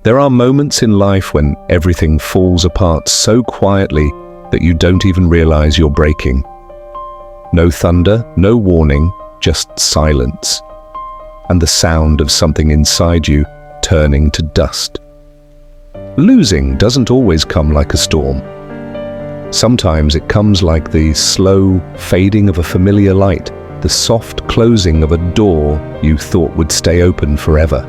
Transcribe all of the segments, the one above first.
There are moments in life when everything falls apart so quietly that you don't even realize you're breaking. No thunder, no warning, just silence. And the sound of something inside you turning to dust. Losing doesn't always come like a storm. Sometimes it comes like the slow fading of a familiar light, the soft closing of a door you thought would stay open forever.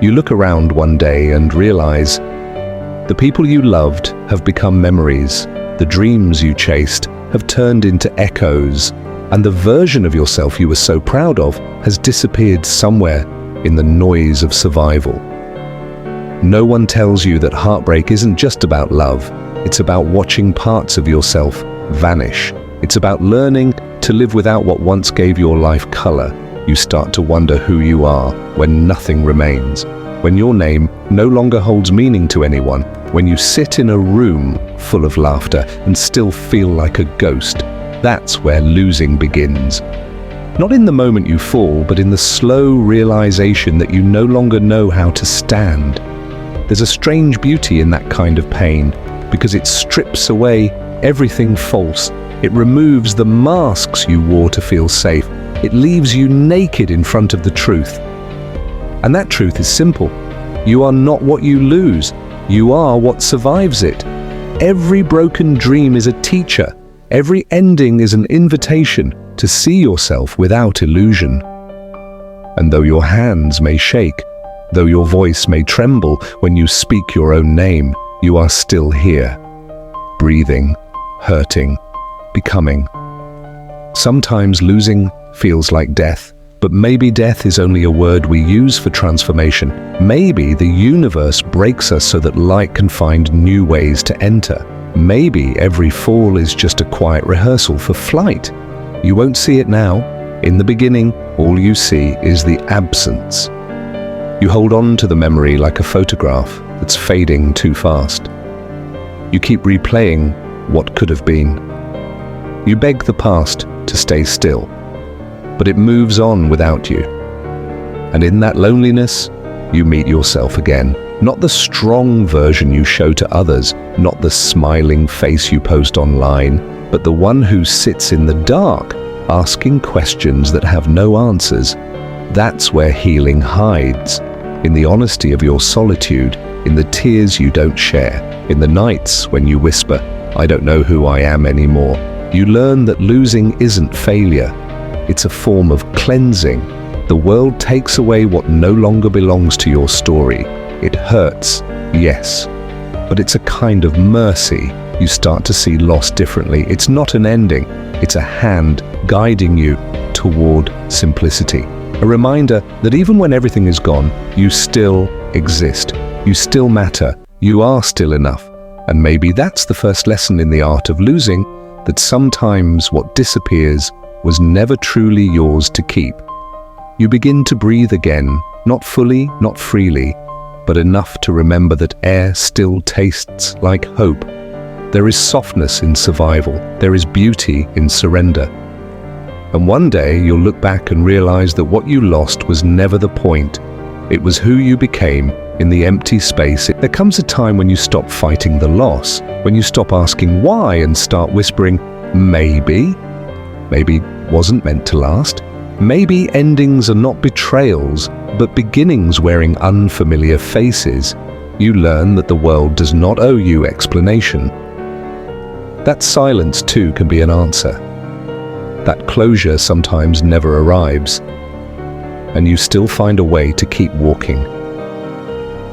You look around one day and realize the people you loved have become memories, the dreams you chased have turned into echoes, and the version of yourself you were so proud of has disappeared somewhere in the noise of survival. No one tells you that heartbreak isn't just about love, it's about watching parts of yourself vanish. It's about learning to live without what once gave your life color. You start to wonder who you are when nothing remains, when your name no longer holds meaning to anyone, when you sit in a room full of laughter and still feel like a ghost. That's where losing begins. Not in the moment you fall, but in the slow realization that you no longer know how to stand. There's a strange beauty in that kind of pain, because it strips away everything false. It removes the masks you wore to feel safe. It leaves you naked in front of the truth. And that truth is simple. You are not what you lose. You are what survives it. Every broken dream is a teacher. Every ending is an invitation to see yourself without illusion. And though your hands may shake, though your voice may tremble when you speak your own name, you are still here, breathing, hurting, becoming. Sometimes losing feels like death, but maybe death is only a word we use for transformation. Maybe the universe breaks us so that light can find new ways to enter. Maybe every fall is just a quiet rehearsal for flight. You won't see it now. In the beginning, all you see is the absence. You hold on to the memory like a photograph that's fading too fast. You keep replaying what could have been. You beg the past to stay still, but it moves on without you. And in that loneliness, you meet yourself again. Not the strong version you show to others, not the smiling face you post online, but the one who sits in the dark, asking questions that have no answers. That's where healing hides. In the honesty of your solitude, in the tears you don't share, in the nights when you whisper, "I don't know who I am anymore." You learn that losing isn't failure. It's a form of cleansing. The world takes away what no longer belongs to your story. It hurts, yes, but it's a kind of mercy. You start to see loss differently. It's not an ending. It's a hand guiding you toward simplicity. A reminder that even when everything is gone, you still exist. You still matter. You are still enough. And maybe that's the first lesson in the art of losing, that sometimes what disappears was never truly yours to keep. You begin to breathe again, not fully, not freely, but enough to remember that air still tastes like hope. There is softness in survival. There is beauty in surrender. And one day you'll look back and realize that what you lost was never the point. It was who you became in the empty space. There comes a time when you stop fighting the loss, when you stop asking why and start whispering, maybe wasn't meant to last. Maybe endings are not betrayals, but beginnings wearing unfamiliar faces. You learn that the world does not owe you explanation. That silence too can be an answer. That closure sometimes never arrives, and you still find a way to keep walking.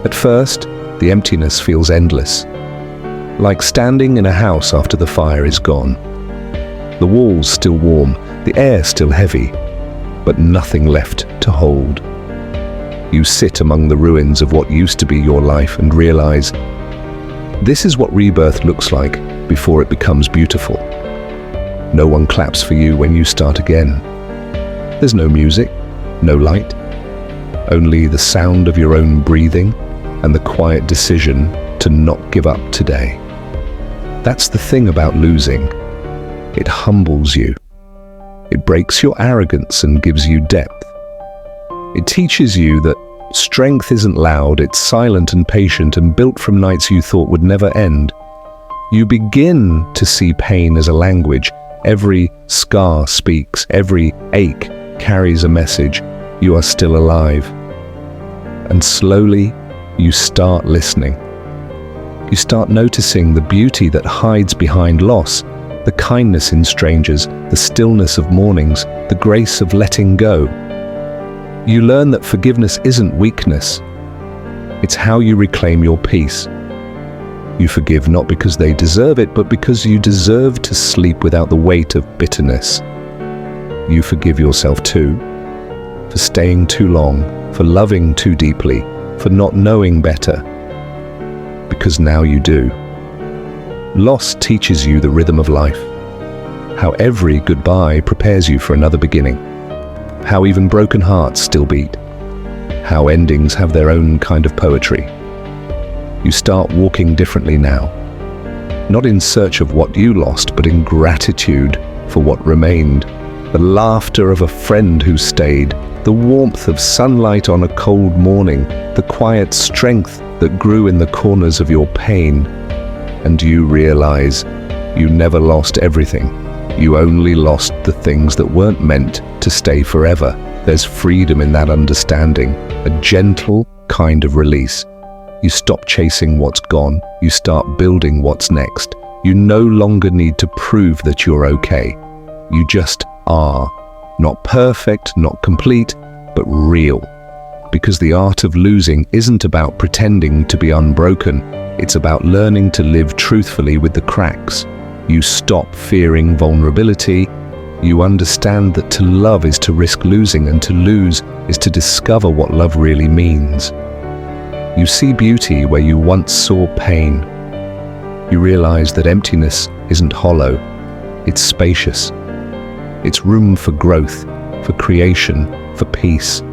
At first, the emptiness feels endless, like standing in a house after the fire is gone. The walls still warm, the air still heavy, but nothing left to hold. You sit among the ruins of what used to be your life and realize, this is what rebirth looks like before it becomes beautiful. No one claps for you when you start again. There's no music, no light, only the sound of your own breathing and the quiet decision to not give up today. That's the thing about losing. It humbles you. It breaks your arrogance and gives you depth. It teaches you that Strength isn't loud, it's silent and patient and built from nights you thought would never end. You begin to see pain as a language. Every scar speaks, every ache carries a message. You are still alive. And slowly, you start listening. You start noticing the beauty that hides behind loss, the kindness in strangers, the stillness of mornings, the grace of letting go. You learn that forgiveness isn't weakness. It's how you reclaim your peace. You forgive not because they deserve it, but because you deserve to sleep without the weight of bitterness. You forgive yourself too, for staying too long, for loving too deeply, for not knowing better. Because now you do. Loss teaches you the rhythm of life. How every goodbye prepares you for another beginning. How even broken hearts still beat. How endings have their own kind of poetry. You start walking differently now. Not in search of what you lost, but in gratitude for what remained. The laughter of a friend who stayed. The warmth of sunlight on a cold morning. The quiet strength that grew in the corners of your pain. And you realize you never lost everything. You only lost the things that weren't meant to stay forever. There's freedom in that understanding, a gentle kind of release. You stop chasing what's gone. You start building what's next. You no longer need to prove that you're okay. You just are. Not perfect, not complete, but real. Because the art of losing isn't about pretending to be unbroken. It's about learning to live truthfully with the cracks. You stop fearing vulnerability. You understand that to love is to risk losing, and to lose is to discover what love really means. You see beauty where you once saw pain. You realize that emptiness isn't hollow. It's spacious. It's room for growth, for creation, for peace.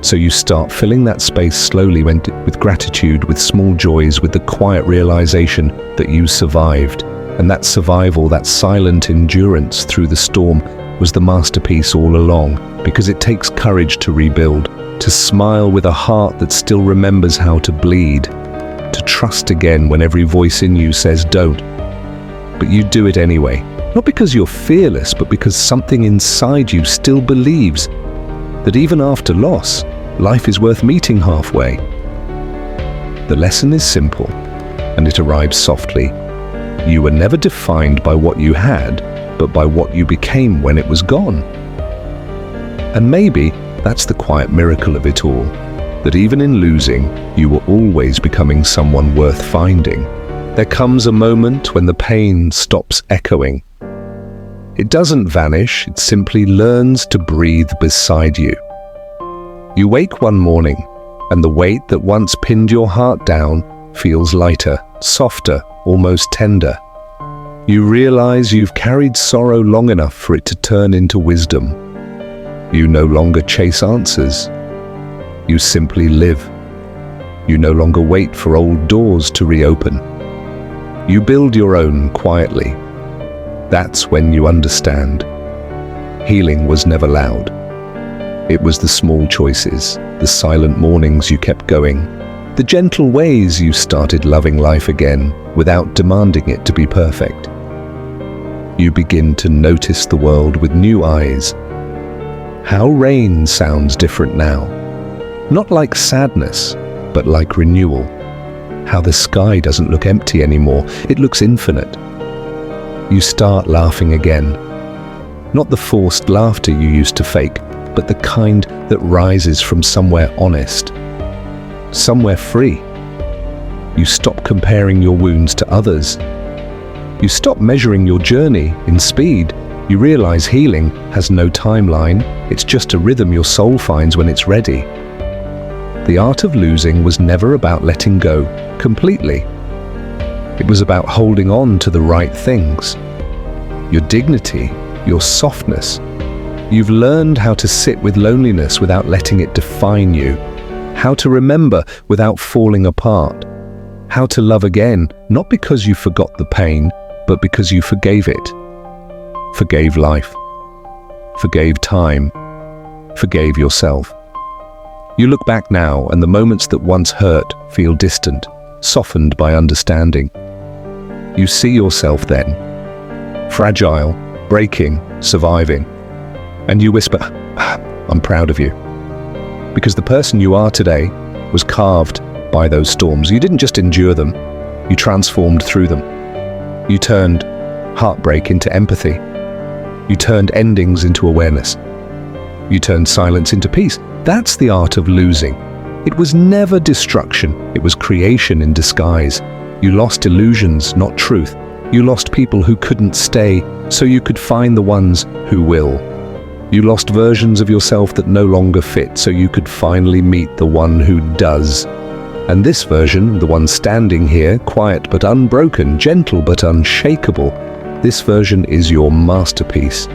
So you start filling that space slowly with gratitude, with small joys, with the quiet realization that you survived. And that survival, that silent endurance through the storm, was the masterpiece all along, because it takes courage to rebuild, to smile with a heart that still remembers how to bleed, to trust again when every voice in you says don't. But you do it anyway, not because you're fearless, but because something inside you still believes that even after loss, life is worth meeting halfway. The lesson is simple, and it arrives softly. You were never defined by what you had, but by what you became when it was gone. And maybe that's the quiet miracle of it all, that even in losing, you were always becoming someone worth finding. There comes a moment when the pain stops echoing. It doesn't vanish, it simply learns to breathe beside you. You wake one morning, and the weight that once pinned your heart down feels lighter, softer, almost tender. You realize you've carried sorrow long enough for it to turn into wisdom. You no longer chase answers. You simply live. You no longer wait for old doors to reopen. You build your own quietly. That's when you understand. Healing was never loud. It was the small choices, the silent mornings you kept going, the gentle ways you started loving life again without demanding it to be perfect. You begin to notice the world with new eyes. How rain sounds different now. Not like sadness, but like renewal. How the sky doesn't look empty anymore, it looks infinite. You start laughing again. Not the forced laughter you used to fake, but the kind that rises from somewhere honest. Somewhere free. You stop comparing your wounds to others. You stop measuring your journey in speed. You realize healing has no timeline. It's just a rhythm your soul finds when it's ready. The art of losing was never about letting go completely. It was about holding on to the right things. Your dignity, your softness. You've learned how to sit with loneliness without letting it define you. How to remember without falling apart. How to love again, not because you forgot the pain, but because you forgave it. Forgave life. Forgave time. Forgave yourself. You look back now, and the moments that once hurt feel distant, softened by understanding. You see yourself then, fragile, breaking, surviving, and you whisper, "I'm proud of you." Because the person you are today was carved by those storms. You didn't just endure them, you transformed through them. You turned heartbreak into empathy. You turned endings into awareness. You turned silence into peace. That's the art of losing. It was never destruction, it was creation in disguise. You lost illusions, not truth. You lost people who couldn't stay, so you could find the ones who will. You lost versions of yourself that no longer fit, so you could finally meet the one who does. And this version, the one standing here, quiet but unbroken, gentle but unshakable, this version is your masterpiece.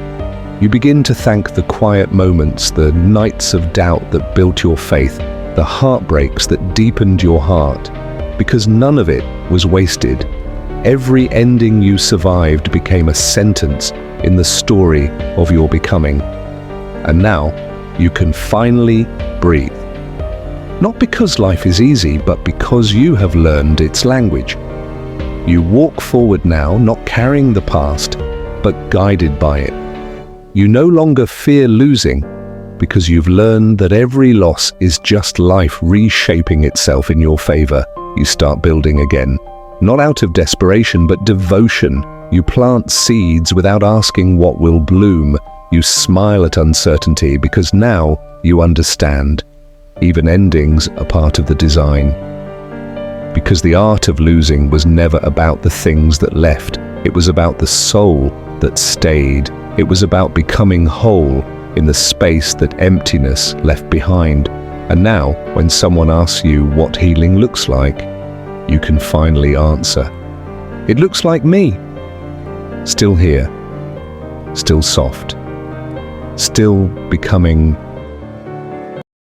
You begin to thank the quiet moments, the nights of doubt that built your faith, the heartbreaks that deepened your heart, because none of it was wasted. Every ending you survived became a sentence in the story of your becoming. And now, you can finally breathe. Not because life is easy, but because you have learned its language. You walk forward now, not carrying the past, but guided by it. You no longer fear losing, because you've learned that every loss is just life reshaping itself in your favor. You start building again. Not out of desperation, but devotion. You plant seeds without asking what will bloom. You smile at uncertainty because now you understand. Even endings are part of the design. Because the art of losing was never about the things that left. It was about the soul that stayed. It was about becoming whole in the space that emptiness left behind. And now, when someone asks you what healing looks like, you can finally answer. It looks like me. Still here. Still soft. Still becoming